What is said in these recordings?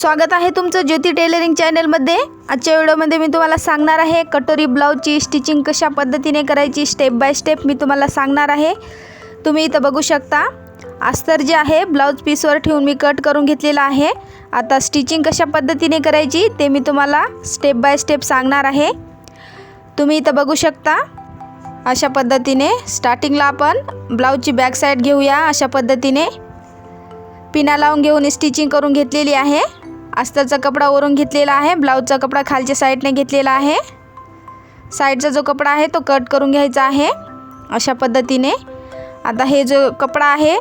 स्वागत आहे तुमचं ज्योती टेलरिंग चॅनलमध्ये। आजच्या व्हिडिओमध्ये मी तुम्हाला सांगणार आहे कटोरी ब्लाउजची स्टिचिंग कशा पद्धतीने करायची स्टेप बाय स्टेप मी तुम्हाला सांगणार आहे। तुम्ही इथं बघू शकता अस्तर जे आहे ब्लाउज पीसवर ठेवून मी कट करून घेतलेला आहे। आता स्टिचिंग कशा पद्धतीने करायची ते मी तुम्हाला स्टेप बाय स्टेप सांगणार आहे। तुम्ही इथं बघू शकता अशा पद्धतीने स्टार्टिंगला आपण ब्लाउजची बॅक साइड घेऊया। अशा पद्धतीने पिना लावून घेऊन स्टिचिंग करून घेतलेली आहे। अस्तरचा कपडा वरून घेतलेला आहे, ब्लाउजचा कपडा खालच्या साइडने घेतलेला आहे। साइडचा जो कपडा आहे तो कट करून घ्यायचा आहे अशा पद्धतीने। आता हे जो कपडा आहे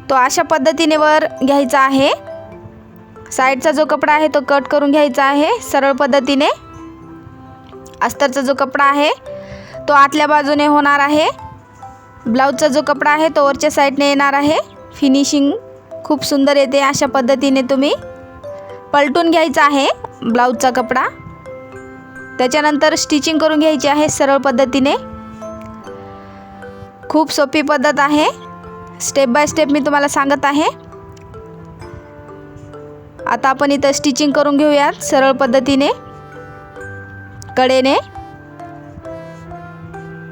तो अशा पद्धतीने वर घ्यायचा आहे। साइडचा जो कपडा आहे तो कट करून घ्यायचा आहे सरळ पद्धतीने। अस्तरचा जो कपडा आहे तो आतल्या बाजूने होणार आहे। ब्लाउजचा जो कपडा आहे तो वरच्या साइडने येणार आहे। फिनिशिंग खूप सुंदर येते। अशा पद्धतीने तुम्ही पलटून घ्यायचा आहे ब्लाउजचा कपडा। त्याच्यानंतर स्टिचिंग करून घ्यायची आहे सरळ पद्धतीने। खूप सोपी पद्धत आहे, स्टेप बाय स्टेप मी तुम्हाला सांगत आहे। आता आपण इथं स्टिचिंग करून घेऊयात सरळ पद्धतीने कडेने।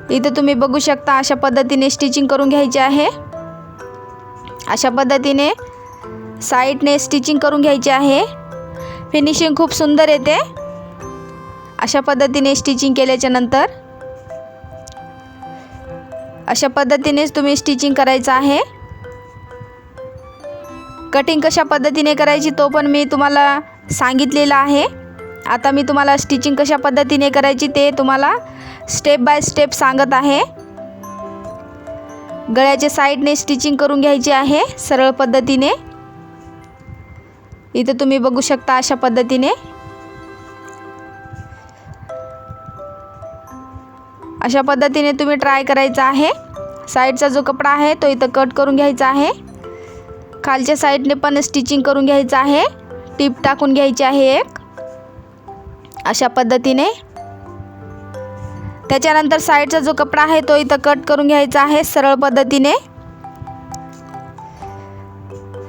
इथं तुम्ही बघू शकता अशा पद्धतीने स्टिचिंग करून घ्यायची आहे। अशा पद्धतीने साइडने स्टिचिंग करून घ्यायची आहे। फिनिशिंग खूप सुंदर येते अशा पद्धतीने स्टिचिंग केल्याच्या नंतर। अशा पद्धतीनेच तुम्ही स्टिचिंग करायचं आहे। कटिंग कशा पद्धतीने करायची तो पण मी तुम्हाला सांगितलेला आहे। आता मी तुम्हाला स्टिचिंग कशा पद्धतीने करायची ते तुम्हाला स्टेप बाय स्टेप सांगत आहे। गळ्याच्या साइडने स्टिचिंग करून घ्यायची आहे सरळ पद्धतीने। इथे तुम्ही बघू शकता अशा पद्धतीने। अशा पद्धतीने तुम्ही ट्राय करायचा आहे। साइडचा जो कपडा आहे तो इथं कट करून घ्यायचा आहे। खालच्या साइडने पण स्टिचिंग करून घ्यायचं आहे। टिप टाकून घ्यायची आहे एक अशा पद्धतीने। त्याच्यानंतर साइडचा जो कपडा आहे तो इथं कट करून घ्यायचा आहे सरळ पद्धतीने।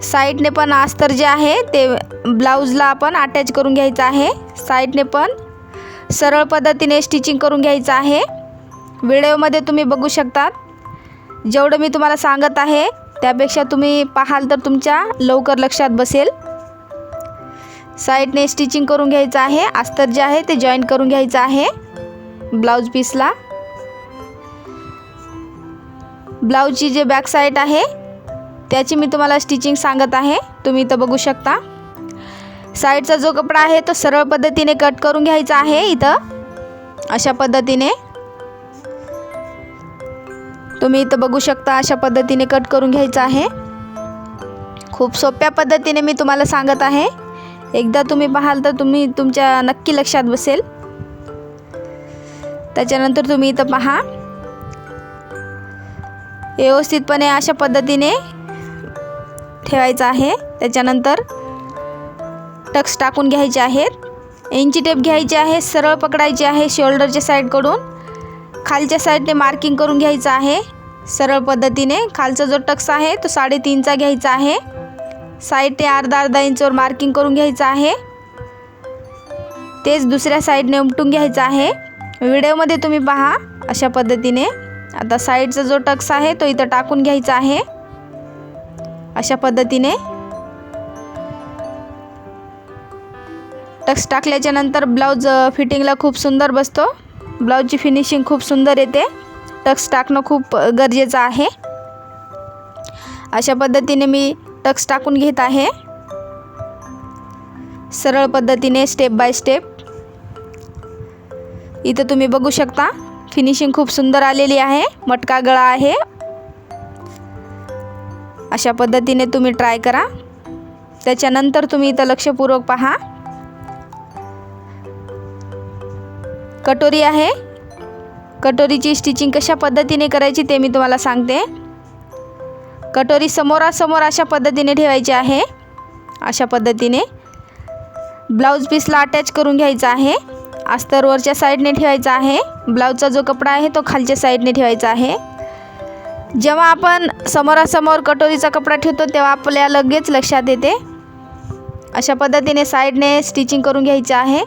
साइडने पण अस्तर जे आहे ते ब्लाउजला आपण अटॅच करून घ्यायचं आहे। साइडने पण सरळ पद्धतीने स्टिचिंग करून घ्यायचं आहे। व्हिडिओमध्ये तुम्ही बघू शकता जेवढं मी तुम्हाला सांगत आहे त्यापेक्षा तुम्ही पाहाल तर तुमच्या लवकर लक्षात बसेल। साइडने स्टिचिंग करून घ्यायचं आहे। अस्तर जे आहे ते जॉईंट करून घ्यायचं आहे ब्लाउज पीसला। ब्लाउजची जे बॅक साइड आहे त्याची मी तुम्हाला स्टिचिंग सांगत आहे। तुम्ही इथं बघू शकता साइडचा जो कपडा आहे तो सरळ पद्धतीने कट करून घ्यायचा आहे इथं अशा पद्धतीने। तुम्ही इथं बघू शकता अशा पद्धतीने कट करून घ्यायचा आहे। खूप सोप्या पद्धतीने मी तुम्हाला सांगत आहे। एकदा तुम्ही पाहाल तर तुमच्या नक्की लक्षात बसेल। त्याच्यानंतर तुम्ही इथं पहा व्यवस्थितपणे अशा पद्धतीने ठेवायचं आहे। त्याच्यानंतर टक्स टाकून घ्यायचे आहेत। इंची टेप घ्यायची आहे, सरळ पकडायची आहे शोल्डरच्या साइडकडून। खालच्या साइडने मार्किंग करून घ्यायचं आहे सरळ पद्धतीने। खालचा जो टक्स आहे तो 3.5चा घ्यायचा आहे। साइडने अर्धा इंचवर मार्किंग करून घ्यायचं आहे। तेच दुसऱ्या साइडने उमटून घ्यायचं आहे। व्हिडिओमध्ये तुम्ही पहा अशा पद्धतीने। आता साइडचा जो टक्स आहे तो इथं टाकून घ्यायचा आहे अशा पद्धतीने। टक्स टाकल्याच्या नंतर ब्लाउज फिटिंगला खूप सुंदर बसतो। ब्लाउजची फिनिशिंग खूप सुंदर येते। टक्स टाकणं खूप गरजेचं आहे। अशा पद्धतीने मी टक्स टाकून घेत आहे सरळ पद्धतीने स्टेप बाय स्टेप। इथं तुम्ही बघू शकता फिनिशिंग खूप सुंदर आलेली आहे। मटका गळा आहे। अशा पद्धतीने तुम्ही ट्राय करा। त्याच्यानंतर तुम्ही इथं लक्षपूर्वक पहा कटोरी आहे। कटोरीची स्टिचिंग कशा पद्धतीने करायची ते मी तुम्हाला सांगते। कटोरी समोरासमोर अशा पद्धतीने ठेवायची आहे। अशा पद्धतीने ब्लाउज पीसला अटॅच करून घ्यायचा आहे। अस्तर वरच्या साइडने ठेवायचा आहे। ब्लाउजचा जो कपडा आहे तो खालच्या साइडने ठेवायचा आहे। जेव्हा आपण समोरासमोर कटोरीचा कपडा ठेवतो तेव्हा आपल्याला लगेच लक्षात येते अशा पद्धतीने साईडने स्टिचिंग करून घ्यायची आहे।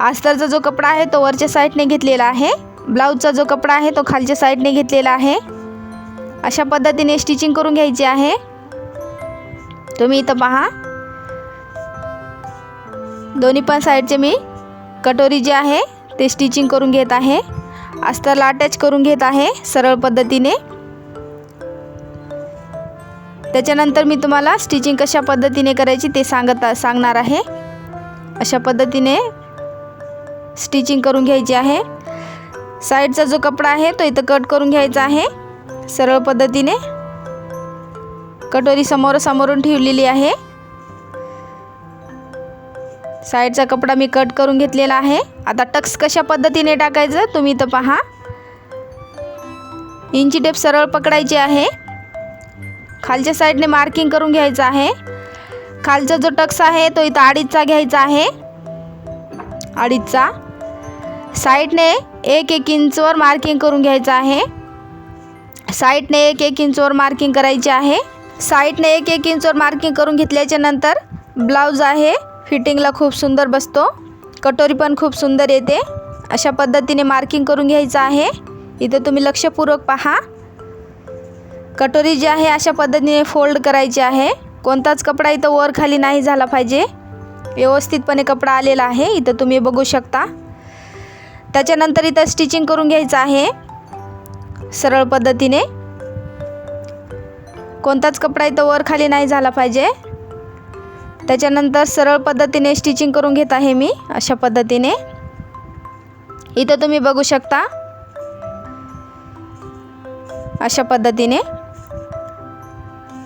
अस्तरचा जो कपडा आहे तो वरच्या साईडने घेतलेला आहे, ब्लाऊजचा जो कपडा आहे तो खालच्या साईडने घेतलेला आहे। अशा पद्धतीने स्टिचिंग करून घ्यायची आहे। तुम्ही इथं पहा, दोन्ही पण साईडचे मी कटोरी जे आहे ते स्टिचिंग करून घेत आहे, अस्तरला अटॅच करून घेत आहे सरळ पद्धतीने। त्याच्यानंतर मी तुम्हाला स्टिचिंग कशा पद्धतीने करायची ते सांगणार आहे। अशा पद्धतीने स्टिचिंग करून घ्यायची आहे। साईडचा जो कपडा आहे तो इथं कट करून घ्यायचा आहे सरळ पद्धतीने। कटोरी समोरून ठेवलेली आहे। साईडचा कपडा मी कट करून घेतलेला आहे। आता टक्स कशा पद्धतीने टाकायचं तुम्ही इथं पहा, इंची टेप सरळ पकडायची आहे, खालच्या साईडने मार्किंग करून घ्यायचं आहे। खालचा जो टक्स आहे तो इथं 2.5चा घ्यायचा आहे, 2.5चा। साईडने 1-1 इंचवर मार्किंग करून घ्यायचं आहे, साईडने 1-1 इंचवर मार्किंग करायची आहे। साईडने 1-1 इंचवर मार्किंग करून घेतल्याच्या नंतर ब्लाऊज आहे फिटिंगला खूप सुंदर बसतो, कटोरी पण खूप सुंदर येते। अशा पद्धतीने मार्किंग करून घ्यायचं आहे। इथं तुम्ही लक्षपूर्वक पहा, कटोरी जी आहे अशा पद्धतीने फोल्ड करायची आहे। कोणताच कपडा इथं वर खाली नाही झाला पाहिजे, व्यवस्थितपणे कपडा आलेला आहे, इथं तुम्ही बघू शकता। त्याच्यानंतर इथं स्टिचिंग करून घ्यायचं आहे सरळ पद्धतीने, कोणताच कपडा इथं वर खाली नाही झाला पाहिजे। त्याच्यानंतर सरळ पद्धतीने स्टिचिंग करून घेत आहे मी अशा पद्धतीने, इथं तुम्ही बघू शकता अशा पद्धतीने।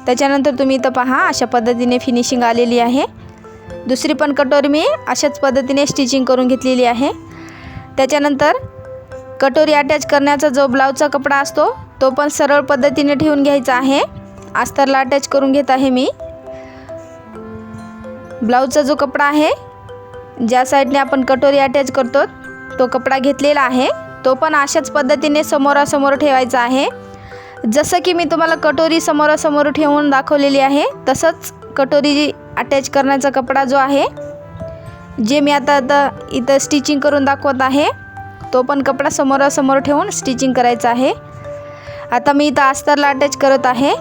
त्याच्यानंतर तुम्ही इथं पहा, अशा पद्धतीने फिनिशिंग आलेली आहे। दुसरी पण कटोरी मी अशाच पद्धतीने स्टिचिंग करून घेतलेली आहे। त्याच्यानंतर कटोरी अटॅच करण्याचा जो ब्लाऊजचा कपडा असतो तो पण सरळ पद्धतीने ठेवून घ्यायचा आहे, अस्तरला अटॅच करून घेत आहे मी। ब्लाऊजचा जो कपडा आहे, ज्या साईडने आपण कटोरी अटॅच करतो तो कपडा घेतलेला आहे, तो पण अशाच पद्धतीने समोरासमोर ठेवायचा आहे। जसं की मी तुम्हाला कटोरी समोरासमोर ठेवून दाखवलेली आहे, तसंच कटोरी अटॅच करण्याचा कपडा जो आहे, जे मी आता इथं स्टिचिंग करून दाखवत आहे, तो पण कपडा समोरासमोर ठेवून स्टिचिंग करायचा आहे। आता मी इथं अस्तरला अटॅच करत आहे,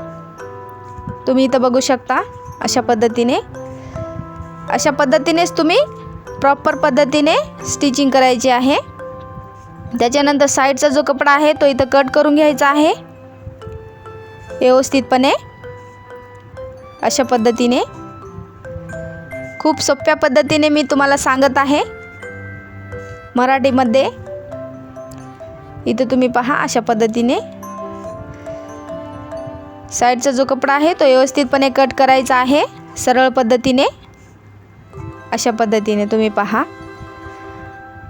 तुम्ही इथं बघू शकता अशा पद्धतीने। अशा पद्धतीनेच तुम्ही प्रॉपर पद्धतीने स्टिचिंग करायची आहे। त्याच्यानंतर साईडचा जो कपडा आहे तो इथं कट करून घ्यायचा आहे व्यवस्थितपणे अशा पद्धतीने। खूप सोप्या पद्धतीने मी तुम्हाला सांगत आहे मराठीमध्ये। इथं तुम्ही पहा, अशा पद्धतीने साईडचा जो कपडा आहे तो व्यवस्थितपणे कट करायचा आहे सरळ पद्धतीने। अशा पद्धतीने तुम्ही पहा,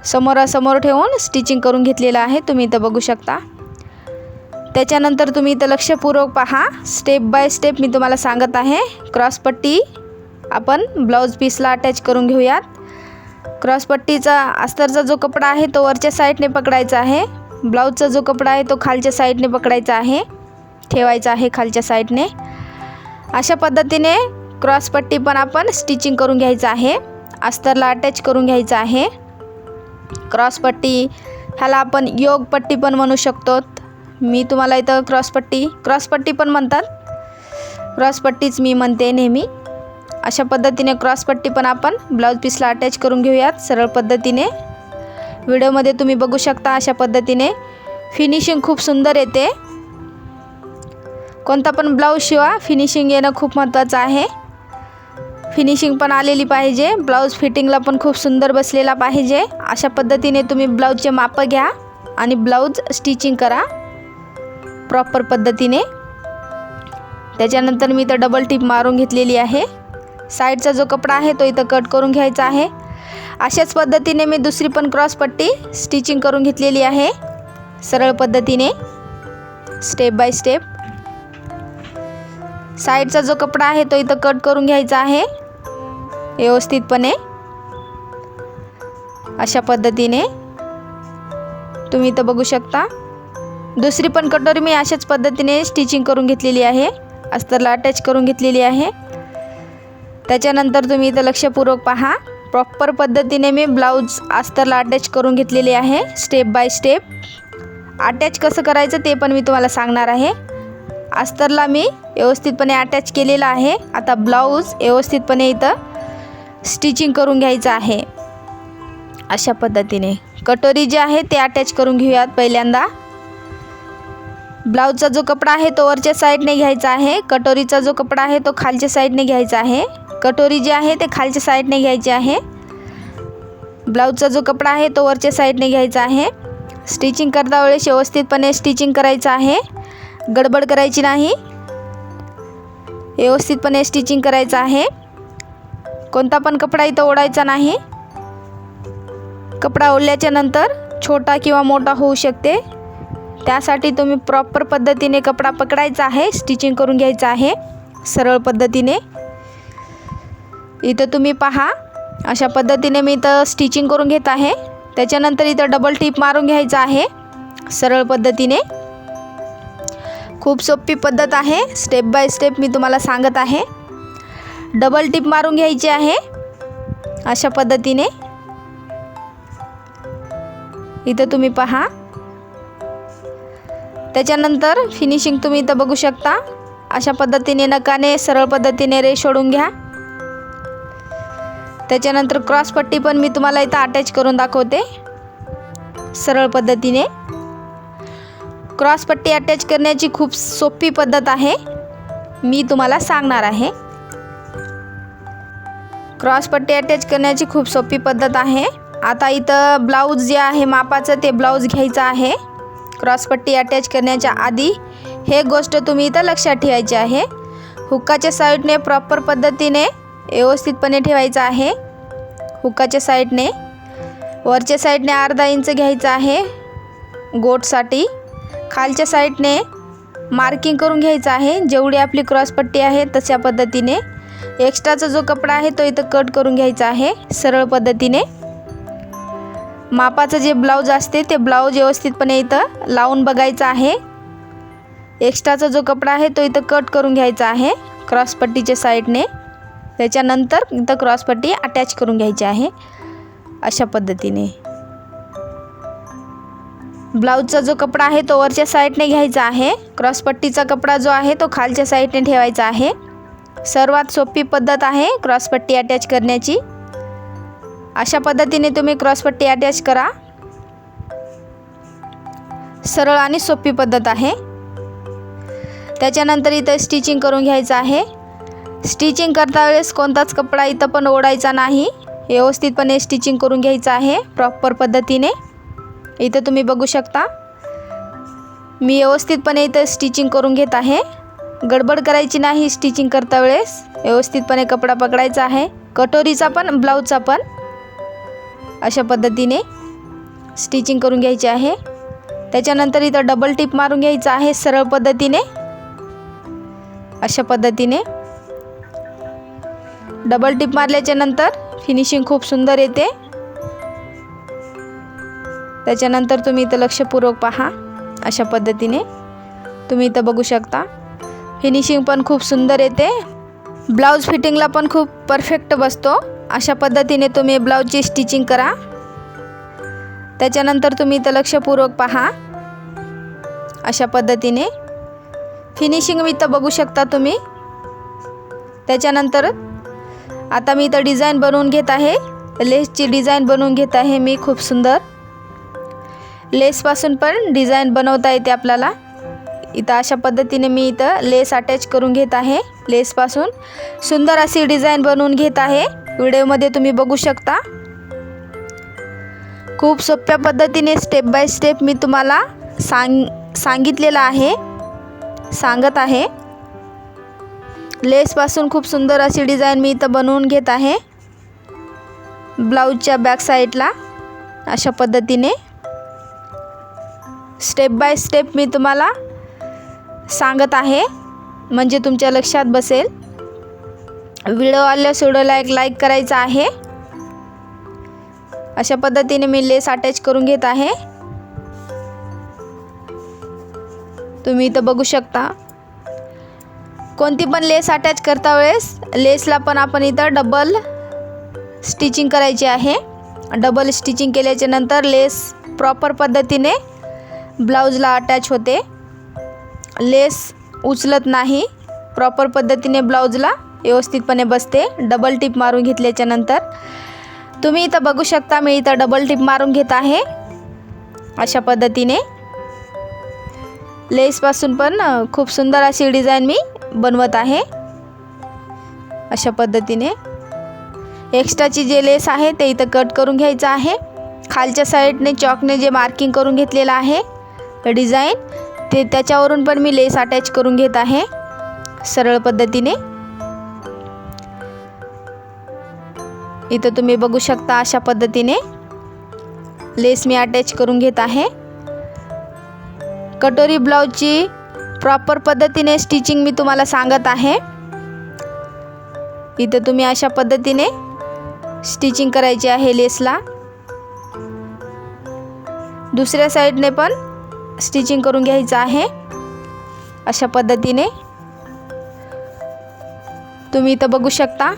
समोरासमोर ठेवून स्टिचिंग करून घेतलेलं आहे, तुम्ही इथं बघू शकता। त्याच्यानंतर तुम्ही इथं लक्षपूर्वक पहा, स्टेप बाय स्टेप मी तुम्हाला सांगत आहे। क्रॉसपट्टी आपण ब्लाऊज पीसला अटॅच करून घेऊयात। क्रॉसपट्टीचा अस्तरचा जो कपडा आहे तो वरच्या साईडने पकडायचा आहे, ब्लाऊजचा जो कपडा आहे तो खालच्या साईडने पकडायचा आहे, ठेवायचा आहे खालच्या साईडने। अशा पद्धतीने क्रॉसपट्टी पण आपण स्टिचिंग करून घ्यायचं आहे, अस्तरला अटॅच करून घ्यायचं आहे। क्रॉसपट्टी ह्याला आपण योगपट्टी पण म्हणू शकतो, मी तुम्हाला इथं क्रॉसपट्टी पण म्हणतात, क्रॉसपट्टीच मी म्हणते नेहमी। अशा पद्धतीने क्रॉसपट्टी पण आपण ब्लाऊज पीसला अटॅच करून घेऊयात सरळ पद्धतीने। व्हिडिओमध्ये तुम्ही बघू शकता अशा पद्धतीने फिनिशिंग खूप सुंदर येते। कोणता पण ब्लाऊज शिवा, फिनिशिंग येणं खूप महत्त्वाचं आहे। फिनिशिंग पण आलेली पाहिजे, ब्लाऊज फिटिंगला पण खूप सुंदर बसलेला पाहिजे। अशा पद्धतीने तुम्ही ब्लाऊजचे माप घ्या आणि ब्लाऊज स्टिचिंग करा प्रॉपर पद्धतीने। त्याच्यानंतर मी इथं डबल टिप मारून घेतलेली आहे। साईडचा जो कपडा आहे तो इथं कट करून घ्यायचा आहे। अशाच पद्धतीने मी दुसरी पण क्रॉसपट्टी स्टिचिंग करून घेतलेली आहे सरळ पद्धतीने, स्टेप बाय स्टेप। साईडचा जो कपडा आहे तो इथं कट करून घ्यायचा आहे व्यवस्थितपणे अशा पद्धतीने, तुम्ही इथं बघू शकता। दुसरी पण कटोरी मी अशाच पद्धतीने स्टिचिंग करून घेतलेली आहे, अस्तरला अटॅच करून घेतलेली आहे। त्याच्यानंतर तुम्ही इथं लक्षपूर्वक पहा, प्रॉपर पद्धतीने मी ब्लाऊज अस्तरला अटॅच करून घेतलेली आहे. स्टेप बाय स्टेप अटॅच कसं करायचं ते पण मी तुम्हाला सांगणार आहे. अस्तरला मी व्यवस्थितपणे अटॅच केलेला आहे. आता ब्लाऊज व्यवस्थितपणे इथं स्टिचिंग करून घ्यायचं आहे. अशा पद्धतीने कटोरी जे आहे ते अटॅच करून घेऊयात. पहिल्यांदा ब्लाऊजचा जो कपडा आहे तो वरच्या साईडने घ्यायचा आहे. कटोरीचा जो कपडा आहे तो खालच्या साईडने घ्यायचा आहे. कटोरी जी आहे ते खालच्या साईडने घ्यायची आहे. ब्लाऊजचा जो कपडा आहे तो वरच्या साईडने घ्यायचा आहे. स्टिचिंग करता वेळेस व्यवस्थितपणे स्टिचिंग करायचं आहे. गडबड करायची नाही, व्यवस्थितपणे स्टिचिंग करायचं आहे. कोणता पण कपडा इथं ओढायचा नाही. कपडा ओढल्याच्या नंतर छोटा किंवा मोठा होऊ शकते, त्यासाठी तुम्ही प्रॉपर पद्धतीने कपडा पकडायचा आहे. स्टिचिंग करून घ्यायचं आहे सरळ पद्धतीने. इथं तुम्ही पहा, अशा पद्धतीने मी इथं स्टिचिंग करून घेत आहे. त्याच्यानंतर इथं डबल टिप मारून घ्यायचं आहे सरळ पद्धतीने. खूप सोपी पद्धत आहे. स्टेप बाय स्टेप मी तुम्हाला सांगत आहे. डबल टिप मारून घ्यायची आहे अशा पद्धतीने. इथं तुम्ही पहा. त्याच्यानंतर फिनिशिंग तुम्ही इथं बघू शकता. अशा पद्धतीने नकाने सरळ पद्धतीने रेष ओढून घ्या. त्याच्यानंतर क्रॉस पट्टी पण मी तुम्हाला इथं अटॅच करून दाखवते सरळ पद्धतीने. क्रॉस पट्टी अटॅच करण्याची खूप सोपी पद्धत आहे, मी तुम्हाला सांगणार आहे. क्रॉस पट्टी अटॅच करण्याची खूप सोपी पद्धत आहे. आता इथं ब्लाऊज जे आहे मापाचं ते ब्लाऊज घ्यायचं आहे. क्रॉस पट्टी अटॅच करण्याच्या आधी हे गोष्ट तुम्ही इथं लक्षात ठेवायची आहे. हुक्काच्या साईडने प्रॉपर पद्धतीने व्यवस्थितपणे ठेवायचं आहे. हुक्काच्या साईडने वरच्या साईडने अर्धा इंच घ्यायचं आहे गोटसाठी. खालच्या साईडने मार्किंग करून घ्यायचं आहे. जेवढी आपली क्रॉस पट्टी आहे तशा पद्धतीने. एक्स्ट्राचा जो कपडा आहे तो इथं कट करून घ्यायचा आहे सरळ पद्धतीने. मापाचं जे ब्लाऊज असते ते ब्लाऊज व्यवस्थितपणे इथं लावून बघायचं आहे. एक्स्ट्राचा जो कपडा आहे तो इथं कट करून घ्यायचा आहे क्रॉस पट्टीच्या साईडने. त्याच्यानंतर इथं क्रॉस पट्टी अटॅच करून घ्यायची आहे अशा पद्धतीने. ब्लाऊजचा जो कपडा आहे तो वरच्या साईडने घ्यायचा आहे. क्रॉस पट्टीचा कपडा जो आहे तो खालच्या साईडने ठेवायचा आहे. सर्वात सोपी पद्धत आहे क्रॉस पट्टी अटॅच करण्याची. अशा पद्धतीने तुम्ही क्रॉस पट्टी अटॅच करा. सरळ आणि सोपी पद्धत आहे. त्याच्यानंतर इथं स्टिचिंग करून घ्यायचं आहे. स्टिचिंग करता वेळेस कोणताच कपडा इथं पण ओढायचा नाही. व्यवस्थितपणे स्टिचिंग करून घ्यायचं आहे प्रॉपर पद्धतीने. इथं तुम्ही बघू शकता, मी व्यवस्थितपणे इथं स्टिचिंग करून घेत आहे. गडबड करायची नाही स्टिचिंग करता वेळेस. व्यवस्थितपणे कपडा पकडायचा आहे. कटोरीचा पण ब्लाऊजचा पण अशा पद्धतीने स्टिचिंग करून घ्यायची आहे. त्याच्यानंतर इथं डबल टिप मारून घ्यायचं आहे सरळ पद्धतीने. अशा पद्धतीने डबल टिप मारल्याच्या नंतर फिनिशिंग खूप सुंदर येते. त्याच्यानंतर तुम्ही इथं लक्षपूर्वक पहा. अशा पद्धतीने तुम्ही इथं बघू शकता, फिनिशिंग पण खूप सुंदर येते. ब्लाऊज फिटिंगला पण खूप परफेक्ट बसतो. अशा पद्धतीने तुम्ही ब्लाऊजची स्टिचिंग करा. त्याच्यानंतर तुम्ही इथं लक्षपूर्वक पहा. अशा पद्धतीने फिनिशिंग मी इथं बघू शकता तुम्ही. त्याच्यानंतर आता मी इथं डिझाईन बनवून घेत आहे. लेसची डिझाईन बनवून घेत आहे मी खूप सुंदर. लेसपासून पण डिझाईन बनवता येते आपल्याला. इथं अशा पद्धतीने मी इथं लेस अटॅच करून घेत आहे. लेसपासून सुंदर अशी डिझाईन बनवून घेत आहे. व्हिडिओमध्ये तुम्ही बघू शकता. खूप सोप्या पद्धतीने स्टेप बाय स्टेप मी तुम्हाला सांगितलेलं आहे, सांगत आहे. लेसपासून खूप सुंदर अशी डिझाईन मी इथं बनवून घेत आहे ब्लाऊजच्या बॅक साईडला. अशा पद्धतीने स्टेप बाय स्टेप मी तुम्हाला सांगत आहे, म्हणजे तुमच्या लक्षात बसेल. व्हिडिओ आल्यास व्हिडिओला एक लाईक करायचा आहे. अशा पद्धतीने मी लेस अटॅच करून घेत आहे. तुम्ही इथं बघू शकता. कोणती पण लेस अटॅच करता वेळेस लेसला पण आपण इथं डबल स्टिचिंग करायची आहे. डबल स्टिचिंग केल्याच्या नंतर लेस प्रॉपर पद्धतीने ब्लाऊजला अटॅच होते. लेस उचलत नाही, प्रॉपर पद्धतीने ब्लाऊजला व्यवस्थितपणे बसते. डबल टिप मारून घेतल्याच्या नंतर तुम्ही इथं बघू शकता, मी इथं डबल टिप मारून घेत आहे. अशा पद्धतीने लेसपासून पण खूप सुंदर अशी डिझाईन मी बनवत आहे. अशा पद्धतीने एक्स्ट्राची जे लेस आहे ते इथं कट करून घ्यायचं आहे. खालच्या साईडने चॉकने जे मार्किंग करून घेतलेलं आहे डिझाईन, ते त्याच्यावरून पण मी लेस अटॅच करून घेत आहे सरळ पद्धतीने. इथं तुम्ही बघू शकता अशा पद्धतीने लेस मी अटॅच करून घेत आहे. कटोरी ब्लाऊजची प्रॉपर पद्धतीने स्टिचिंग मी तुम्हाला सांगत आहे. इथं तुम्ही अशा पद्धतीने स्टिचिंग करायची आहे लेसला. दुसऱ्या साईडने पण स्टिचिंग करून घ्यायचं आहे. अशा पद्धतीने तुम्ही इथं बघू शकता.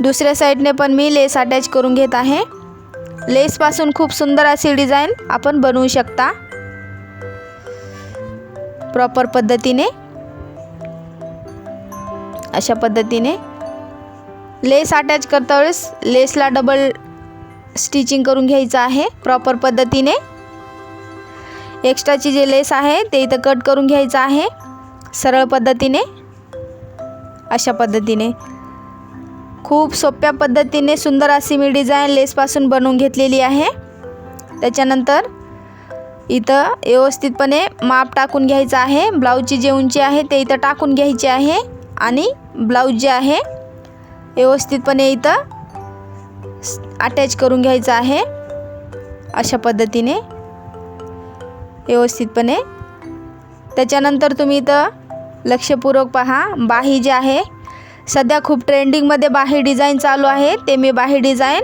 दुसऱ्या साईडने पण मी लेस अटॅच करून घेत आहे. लेसपासून खूप सुंदर अशी डिझाईन आपण बनवू शकता प्रॉपर पद्धतीने. अशा पद्धतीने लेस अटॅच करता वेळेस लेसला डबल स्टिचिंग करून घ्यायचं आहे प्रॉपर पद्धतीने. एक्स्ट्राची जे लेस आहे ते इथं कट करून घ्यायचं आहे सरळ पद्धतीने. अशा पद्धतीने खूप सोप्या पद्धतीने सुंदर अशी मी डिझाईन लेसपासून बनवून घेतलेली आहे. त्याच्यानंतर इथं व्यवस्थितपणे माप टाकून घ्यायचं आहे. ब्लाऊजची जी उंची आहे ते इथं टाकून घ्यायची आहे आणि ब्लाऊज जे आहे व्यवस्थितपणे इथं अटॅच करून घ्यायचं आहे. अशा पद्धतीने व्यवस्थितपणे. त्याच्यानंतर तुम्ही इथं लक्षपूर्वक पहा. बाही जे आहे सध्या खूप ट्रेंडिंगमध्ये बाही डिझाईन चालू आहे, ते मी बाही डिझाईन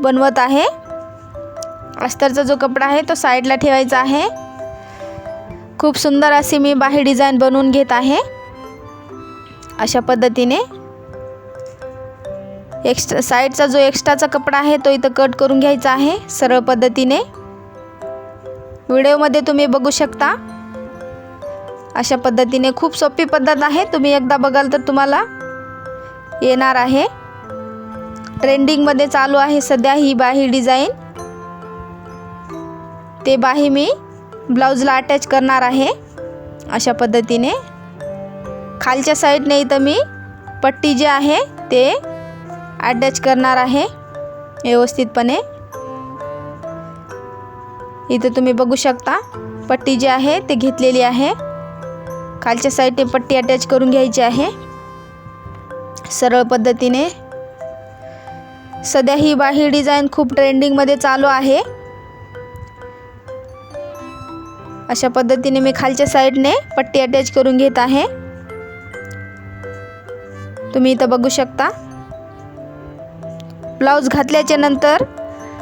बनवत आहे. अस्तरचा जो कपडा आहे तो साईडला ठेवायचा आहे. खूप सुंदर अशी मी बाही डिझाईन बनवून घेत आहे. अशा पद्धतीने एक्स्ट्रा साईडचा जो एक्स्ट्राचा कपडा आहे तो इथं कट करून घ्यायचा आहे सरळ पद्धतीने. व्हिडिओमध्ये तुम्ही बघू शकता. अशा पद्धतीने खूप सोपी पद्धत आहे. तुम्ही एकदा बघाल तर तुम्हाला येणार आहे. ट्रेंडिंगमध्ये चालू आहे सध्या ही बाही डिझाईन. ते बाही मी ब्लाऊजला अटॅच करणार आहे. अशा पद्धतीने खालच्या साईडने इथं मी पट्टी जे आहे ते अटॅच करणार आहे व्यवस्थितपणे. इथं तुम्ही बघू शकता पट्टी जी आहे ते घेतलेली आहे. खालच्या साईडने पट्टी अटॅच करून घ्यायची आहे सरळ पद्धतीने. सध्या ही बाही डिझाईन खूप ट्रेंडिंगमध्ये चालू आहे. अशा पद्धतीने मी खालच्या साईडने पट्टी अटॅच करून घेत आहे. तुम्ही इथं बघू शकता. ब्लाऊज घातल्याच्या नंतर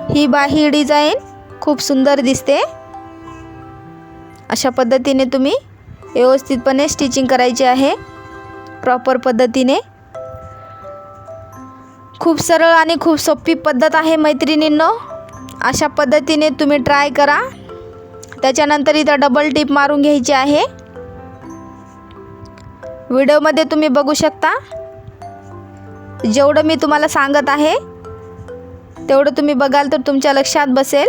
ही बाही डिझाईन खूप सुंदर दिसते. अशा पद्धतीने तुम्ही व्यवस्थितपणे स्टिचिंग करायची आहे प्रॉपर पद्धतीने. खूप सरळ आणि खूप सोपी पद्धत आहे मैत्रिणींनो. अशा पद्धतीने तुम्ही ट्राय करा. त्याच्यानंतर इथं डबल टिप मारून घ्यायची आहे. व्हिडिओमध्ये तुम्ही बघू शकता. जेवढं मी तुम्हाला सांगत आहे तेवढं तुम्ही बघाल तर तुमच्या लक्षात बसेल.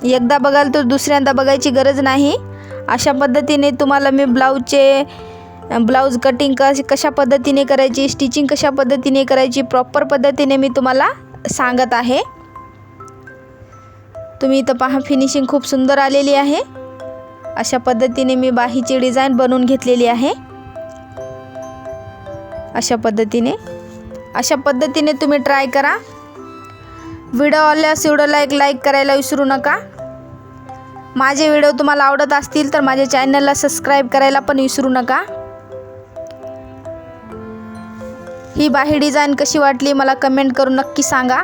एकदा बघाल तर दुसऱ्यांदा बघायची गरज नाही. अशा पद्धतीने तुम्हाला मी ब्लाऊज कटिंग कशा पद्धतीने करायची, स्टिचिंग कशा पद्धतीने करायची प्रॉपर पद्धतीने मी तुम्हाला सांगत आहे. तुम्ही इथं पहा फिनिशिंग खूप सुंदर आलेली आहे. अशा पद्धतीने मी बाहीची डिझाईन बनवून घेतलेली आहे. अशा पद्धतीने तुम्ही ट्राय करा. व्हिडिओ आवडल्यास व्हिडिओला एक लाईक करायला विसरू नका. माझे व्हिडिओ तुम्हाला आवडत असतील तर माझ्या चॅनलला सबस्क्राईब करायला पण विसरू नका. ही बाही डिझाईन कशी वाटली मला कमेंट करून नक्की सांगा.